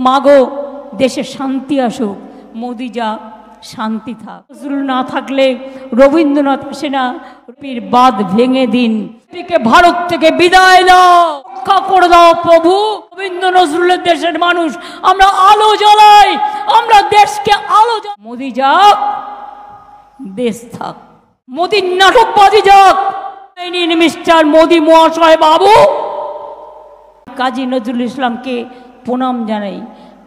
মাগো দেশে শান্তি আসুক, মোদি যা শান্তি থাক। নজরুল না থাকলে রবীন্দ্রনাথ আসে না, পীর বাঁধ ভেঙে দিন, ভারত থেকে বিদায় দাও, রক্ষা করে দাও প্রভু। রবীন্দ্র নজরুলের দেশের মানুষ, আমরা আলো জ্বালাই, আমরা দেশকে আলো জ্বালাই। মোদি যাক, দেশ থাক। মোদির নাটকবাজি যাক। মিস্টার মোদি মহাশয় বাবু, কাজী নজরুল ইসলামকে প্রণাম জানাই।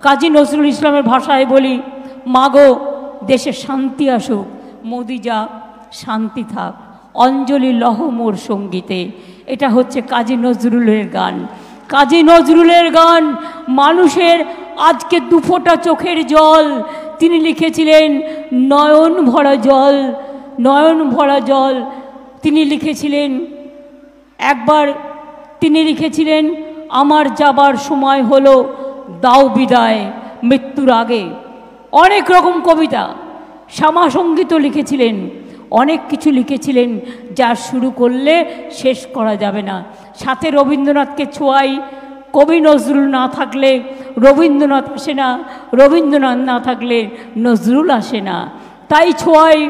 কাজী নজরুল ইসলামের ভাষায় বলি, মাগো দেশে শান্তি আসুক, মোদি যা শান্তি থাক। অঞ্জলি লহ মোর সঙ্গীতে, এটা হচ্ছে কাজী নজরুলের গান। কাজী নজরুলের গান মানুষের আজকে দুফোঁটা চোখের জল। তিনি লিখেছিলেন নয়ন ভরা জল, নয়ন ভরা জল। তিনি লিখেছিলেন একবার, তিনি লিখেছিলেন আমার যাবার সময় হলো, দাও বিদায় মৃত্যুর আগে। অনেক রকম কবিতা, শ্যামাসঙ্গীতও লিখেছিলেন, অনেক কিছু লিখেছিলেন যা শুরু করলে শেষ করা যাবে না। সাথে রবীন্দ্রনাথকে ছোঁয়াই, কবি নজরুল না থাকলে রবীন্দ্রনাথ আসে না, রবীন্দ্রনাথ না থাকলে নজরুল আসে না। তাই ছোঁয়াই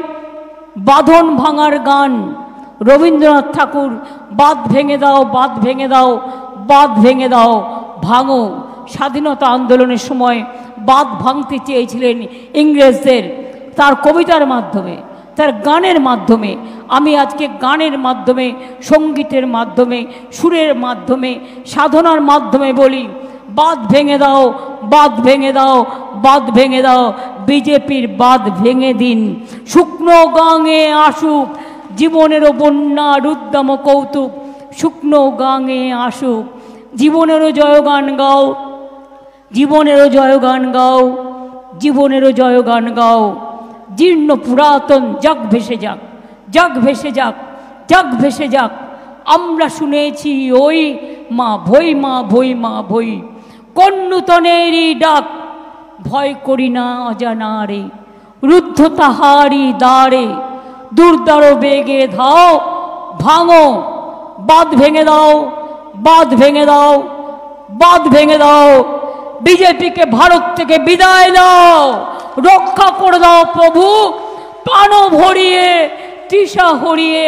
বাঁধন ভাঙার গান। রবীন্দ্রনাথ ঠাকুর বাঁধ ভেঙে দাও, বাঁধ ভেঙে দাও, বাঁধ ভেঙে দাও, ভাঙো। স্বাধীনতা আন্দোলনের সময় বাঁধ ভাঙতে চেয়েছিলেন ইংরেজদের, তার কবিতার মাধ্যমে, তার গানের মাধ্যমে। আমি আজকে গানের মাধ্যমে, সঙ্গীতের মাধ্যমে, সুরের মাধ্যমে, সাধনার মাধ্যমে বলি, বাঁধ ভেঙে দাও, বাঁধ ভেঙে দাও, বাঁধ ভেঙে দাও, বিজেপির বাঁধ ভেঙে দিন। শুকনো গাঙে আসুক জীবনেরও বন্যা রুদ্দাম কৌতুক, শুকনো গাঙে আসুক, জীবনেরও জয়গান গাও, জীবনেরও জয়গান গাও, জীবনেরও জয়গান গাও। জীর্ণ পুরাতন যাক ভেসে যাক, যাক ভেসে যাক, যাক ভেসে যাক। আমরা শুনেছি ওই মা ভই, মা ভই, মা ভই, কোন নূতনেরই ডাক, ভয় করি না অজানারে, রুদ্ধ তাহারি দ্বারে, দুর্দার বেগে ধাও, ভাঙো, বাঁধ ভেঙে দাও, বাঁধ ভেঙে দাও, বাঁধ ভেঙে দাও। বিজেপিকে ভারত থেকে বিদায় দাও, রক্ষা করে দাও প্রভু। প্রাণ ভরিয়ে তৃষা হরিয়ে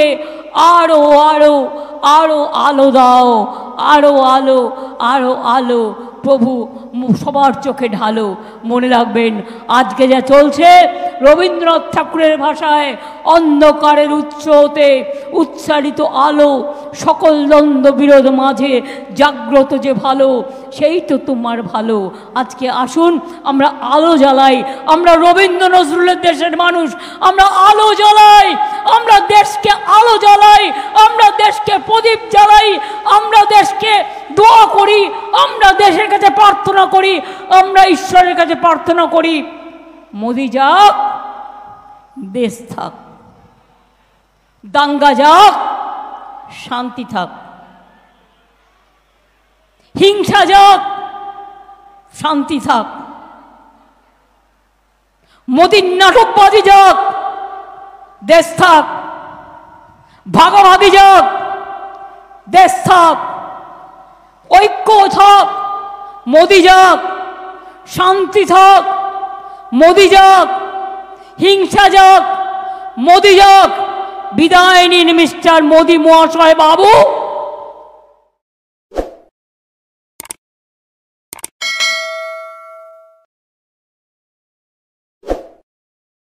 আরো আরো আরো আলো দাও, আরো আলো, আরো আলো প্রভু সবার চোখে ঢালো। মনে রাখবেন, আজকে যা চলছে রবীন্দ্রনাথ ঠাকুরের ভাষায়, অন্ধকারের উৎস হতে উচ্চারিত আলো, সকল দ্বন্দ্ব বিরোধ মাঝে জাগ্রত যে ভালো, সেই তো তোমার ভালো। আজকে আসুন আমরা আলো জ্বালাই, আমরা রবীন্দ্র নজরুলের দেশের মানুষ, আমরা আলো জ্বালাই, আমরা দেশকে আলো জ্বালাই, আমরা দেশকে প্রদীপ জ্বালাই, আমরা দেশকে দোয়া করি, আমরা দেশের কাছে প্রার্থনা করি, আমরা ঈশ্বরের কাছে প্রার্থনা করি, মোদি যাক, দেশ থাক, দাঙ্গা যাক, শান্তি থাক, হিংসা যাক, শান্তি থাক, মোদির নাটকবাজি যাক, দেশ থাক, ভাগাভাগি যাক, দেশ থাক, ঐক্য থাক, মোদি যাক, শান্তি থাক, মোদি যাক, হিংসা যাক, মোদি যাক। বিদায় নিন মিস্টার মোদি মহাশয় বাবু।